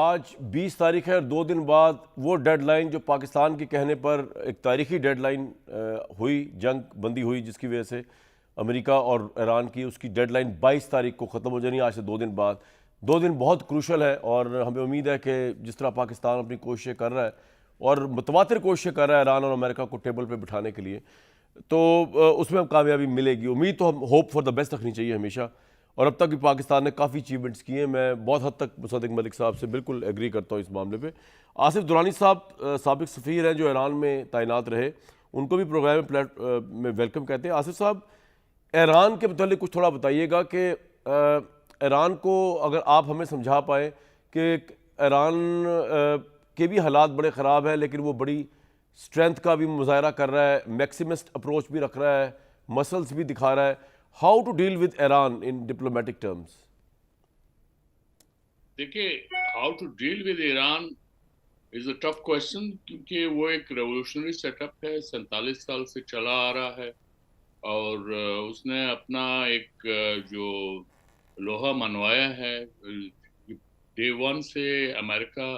आज 20 तारीख है और 2 दिन बाद वो डेडलाइन जो पाकिस्तान के कहने पर एक तारीखी डेडलाइन हुई, जंग बंदी हुई, जिसकी वजह से अमेरिका और ईरान की उसकी डेडलाइन 22 तारीख को ख़त्म हो जानी, आज से 2 दिन बाद। 2 दिन बहुत क्रूशल है और हमें उम्मीद है कि जिस तरह पाकिस्तान अपनी कोशिशें कर रहा है और मुतवातिर कोशिशें कर रहा है ईरान और अमेरिका को टेबल पर बिठाने के लिए, तो उसमें हम कामयाबी मिलेगी। उम्मीद तो हम होप फॉर द बेस्ट रखनी चाहिए हमेशा, और अब तक भी पाकिस्तान ने काफ़ी अचीवमेंट्स किए हैं। मैं बहुत हद तक मुसद्दिक मलिक साहब से बिल्कुल एग्री करता हूँ इस मामले पे। आसिफ दुरानी साहब साबिक सफ़ीर हैं जो ईरान में तैनात रहे, उनको भी प्रोग्राम में वेलकम कहते हैं। आसिफ साहब, ईरान के मतलब कुछ थोड़ा बताइएगा कि ईरान को अगर आप हमें समझा पाएँ कि ईरान के भी हालात बड़े ख़राब हैं, लेकिन वो बड़ी स्ट्रेंथ का भी मुजाहरा कर रहा है, मैक्सिमिस्ट अप्रोच भी रख रहा है, मसल्स भी दिखा रहा है। How to deal with Iran in diplomatic terms? देखिए, how to deal with Iran is a tough question, क्योंकि वो एक रेवोल्यूशनरी सेटअप है, 47 साल से चला आ रहा है और उसने अपना एक जो लोहा मनवाया है, डे वन से अमेरिका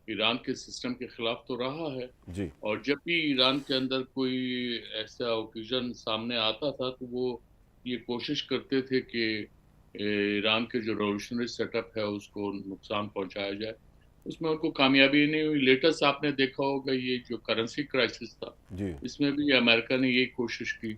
ईरान के सिस्टम के खिलाफ तो रहा है। जी और जब भी ईरान के अंदर कोई ऐसा ओकेजन सामने आता था तो वो ये कोशिश करते थे कि ईरान के जो रेवोल्यूशनरी सेटअप है उसको नुकसान पहुंचाया जाए। उसमें उनको कामयाबी नहीं हुई। लेटेस्ट आपने देखा होगा ये जो करेंसी क्राइसिस था, जी इसमें भी अमेरिका ने यही कोशिश की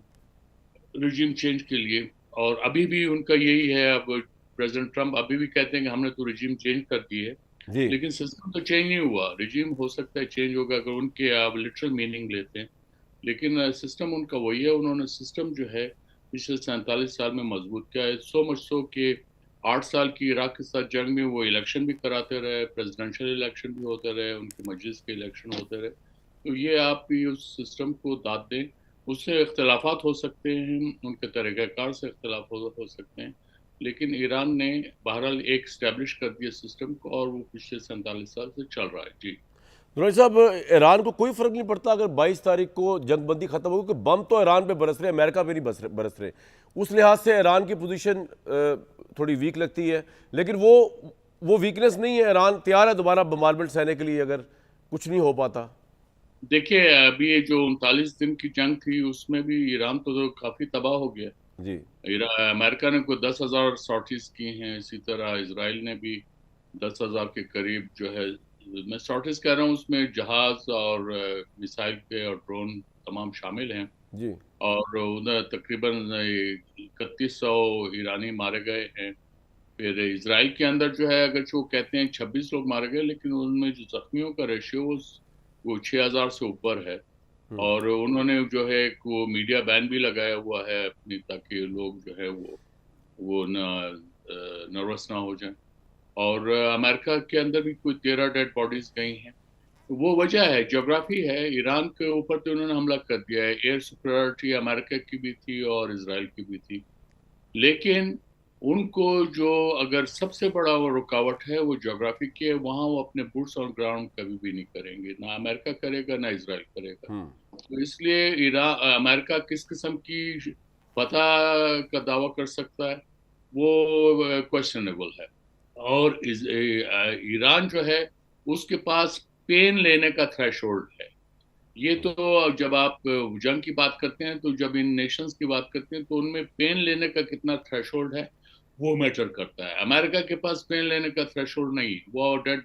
रिजीम चेंज के लिए, और अभी भी उनका यही है। अब प्रेसिडेंट ट्रम्प अभी भी कहते हैं कि हमने तो रिजीम चेंज कर दी है, जी लेकिन सिस्टम तो चेंज नहीं हुआ। रिजीम हो सकता है चेंज होगा अगर उनके आप लिटरल मीनिंग लेते हैं, लेकिन सिस्टम उनका वही है। उन्होंने सिस्टम जो है पिछले 47 साल में मजबूत किया है, सो मच सो कि 8 साल की इराक के साथ जंग में वो इलेक्शन भी कराते रहे, प्रेसिडेंशियल इलेक्शन भी होते रहे, उनके मजलिस के इलेक्शन होते रहे। तो ये आप भी उस सिस्टम को दाद दें। उससे इख्तलाफात हो सकते हैं, उनके तरीक़ाकार से इख्तलाफ हो सकते हैं, लेकिन ईरान ने बहरहाल एक इस्टेब्लिश कर दिया सिस्टम को और वो पिछले 47 साल से चल रहा है। जी। दुरानी साहब, ईरान को कोई फ़र्क नहीं पड़ता अगर 22 तारीख को जंगबंदी ख़त्म हो, क्योंकि बम तो ईरान पे बरस रहे, अमेरिका पे नहीं बरस रहे। उस लिहाज से ईरान की पोजीशन थोड़ी वीक लगती है, लेकिन वो वीकनेस नहीं है। ईरान तैयार है दोबारा बमारमेंट सहने के लिए अगर कुछ नहीं हो पाता। देखिए, अभी ये जो 39 दिन की जंग थी उसमें भी ईरान तो काफी तबाह हो गया। जी अमेरिका ने कोई 10,000 सॉर्टीज की हैं, इसी तरह इसराइल ने भी 10,000 के करीब जो है, मैं सॉर्टीज कह रहा हूँ, उसमें जहाज और मिसाइल के और ड्रोन तमाम शामिल हैं। जी और उधर तकरीबन 3100 ईरानी मारे गए हैं। फिर इसराइल के अंदर जो है, अगर जो कहते हैं 26 लोग मारे गए, लेकिन उनमें जो जख्मियों का रेशियो वो 6,000 से ऊपर है। और उन्होंने जो है एक वो मीडिया बैन भी लगाया हुआ है अपनी, ताकि लोग जो है वो नर्वस ना हो जाएं। और अमेरिका के अंदर भी कोई 13 डेड बॉडीज गई हैं। तो वो वजह है, ज्योग्राफी है। ईरान के ऊपर तो उन्होंने हमला कर दिया है, एयर सुपरियॉरिटी अमेरिका की भी थी और इसराइल की भी थी, लेकिन उनको जो अगर सबसे बड़ा वो रुकावट है वो ज्योग्राफी की है, वहाँ वो अपने बूट्स ऑन ग्राउंड कभी भी नहीं करेंगे, ना अमेरिका करेगा ना इसराइल करेगा। तो इसलिए अमेरिका किस किस्म की फतह का दावा कर सकता है, वो क्वेश्चनेबल है। और ईरान जो है उसके पास पेन लेने का थ्रेशोल्ड है। ये तो जब आप जंग की बात करते हैं, तो जब इन नेशंस की बात करते हैं तो उनमें पेन लेने का कितना थ्रेशोल्ड है वो मैटर करता है। अमेरिका के पास पेन लेने का थ्रेशोल्ड नहीं, वो डेड